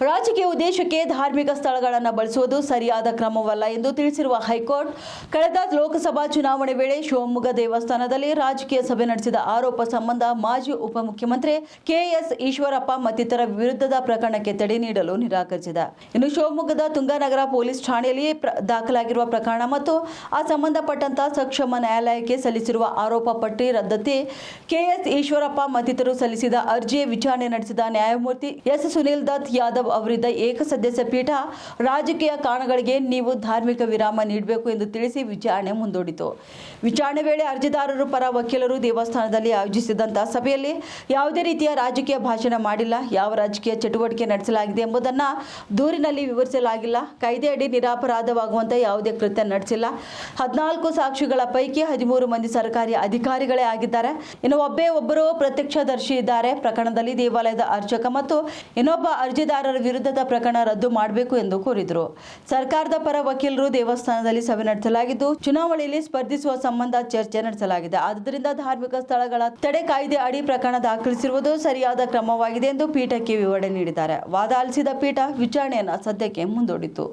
ರಾಜಕೀಯ ಉದ್ದೇಶಕ್ಕೆ ಧಾರ್ಮಿಕ ಸ್ಥಳಗಳನ್ನು ಬಳಸುವುದು ಸರಿಯಾದ ಕ್ರಮವಲ್ಲ ಎಂದು ತಿಳಿಸಿರುವ ಹೈಕೋರ್ಟ್, ಕಳೆದ ಲೋಕಸಭಾ ಚುನಾವಣೆ ವೇಳೆ ಶಿವಮೊಗ್ಗ ದೇವಸ್ಥಾನದಲ್ಲಿ ರಾಜಕೀಯ ಸಭೆ ನಡೆಸಿದ ಆರೋಪ ಸಂಬಂಧ ಮಾಜಿ ಉಪಮುಖ್ಯಮಂತ್ರಿ ಕೆಎಸ್ ಈಶ್ವರಪ್ಪ ಮತ್ತಿತರ ವಿರುದ್ಧದ ಪ್ರಕರಣಕ್ಕೆ ತಡೆ ನೀಡಲು ನಿರಾಕರಿಸಿದೆ. ಇನ್ನು ಶಿವಮೊಗ್ಗದ ತುಂಗಾನಗರ ಪೊಲೀಸ್ ಠಾಣೆಯಲ್ಲಿ ದಾಖಲಾಗಿರುವ ಪ್ರಕರಣ ಮತ್ತು ಆ ಸಂಬಂಧಪಟ್ಟಂತ ಸಕ್ಷಮ ನ್ಯಾಯಾಲಯಕ್ಕೆ ಸಲ್ಲಿಸಿರುವ ಆರೋಪ ಪಟ್ಟಿ ರದ್ದತಿ ಕೆಎಸ್ ಈಶ್ವರಪ್ಪ ಮತ್ತಿತರರು ಸಲ್ಲಿಸಿದ ಅರ್ಜಿಯ ವಿಚಾರಣೆ ನಡೆಸಿದ ನ್ಯಾಯಮೂರ್ತಿ ಎಸ್ ಸುನಿಲ್ ದತ್ ಯಾದವ್ ಅವರಿದ್ದ ಏಕಸದಸ್ಯ ಪೀಠ ರಾಜಕೀಯ ಕಾರಣಗಳಿಗೆ ನೀವು ಧಾರ್ಮಿಕ ವಿರಾಮ ನೀಡಬೇಕು ಎಂದು ತಿಳಿಸಿ ವಿಚಾರಣೆ ಮುಂದೂಡಿತು. ವಿಚಾರಣೆ ವೇಳೆ ಅರ್ಜಿದಾರರು ಪರ ವಕೀಲರು ದೇವಸ್ಥಾನದಲ್ಲಿ ಆಯೋಜಿಸಿದಂತಹ ಸಭೆಯಲ್ಲಿ ಯಾವುದೇ ರೀತಿಯ ರಾಜಕೀಯ ಭಾಷಣ ಮಾಡಿಲ್ಲ, ಯಾವ ರಾಜಕೀಯ ಚಟುವಟಿಕೆ ನಡೆಸಲಾಗಿದೆ ಎಂಬುದನ್ನು ದೂರಿನಲ್ಲಿ ವಿವರಿಸಲಾಗಿಲ್ಲ, ಕಾಯ್ದೆಯಡಿ ನಿರಪರಾಧವಾಗುವಂತಹ ಯಾವುದೇ ಕೃತ್ಯ ನಡೆಸಿಲ್ಲ, 14 ಸಾಕ್ಷಿಗಳ ಪೈಕಿ 13 ಮಂದಿ ಸರ್ಕಾರಿ ಅಧಿಕಾರಿಗಳೇ ಆಗಿದ್ದಾರೆ, ಇನ್ನು ಒಬ್ಬರು ಪ್ರತ್ಯಕ್ಷದರ್ಶಿ ಇದ್ದಾರೆ, ಪ್ರಕರಣದಲ್ಲಿ ದೇವಾಲಯದ ಅರ್ಚಕ ಮತ್ತು ಇನ್ನೊಬ್ಬ ಅರ್ಜಿದಾರರ ವಿರುದ್ಧದ ಪ್ರಕರಣ ರದ್ದು ಮಾಡಬೇಕು ಎಂದು ಕೋರಿದರು. ಸರ್ಕಾರದ ಪರ ವಕೀಲರು ದೇವಸ್ಥಾನದಲ್ಲಿ ಸಭೆ ನಡೆಸಲಾಗಿದ್ದು ಚುನಾವಣೆಯಲ್ಲಿ ಸ್ಪರ್ಧಿಸುವ ಸಂಬಂಧ ಚರ್ಚೆ ನಡೆಸಲಾಗಿದೆ. ಆದ್ದರಿಂದ ಧಾರ್ಮಿಕ ಸ್ಥಳಗಳ ತಡೆ ಕಾಯ್ದೆ ಅಡಿ ಪ್ರಕರಣ ದಾಖಲಿಸಿರುವುದು ಸರಿಯಾದ ಕ್ರಮವಾಗಿದೆ ಎಂದು ಪೀಠಕ್ಕೆ ವಿವರಣೆ ನೀಡಿದ್ದಾರೆ. ವಾದ ಆಲಿಸಿದ ಪೀಠ ವಿಚಾರಣೆಯನ್ನು ಸದ್ಯಕ್ಕೆ ಮುಂದೂಡಿತು.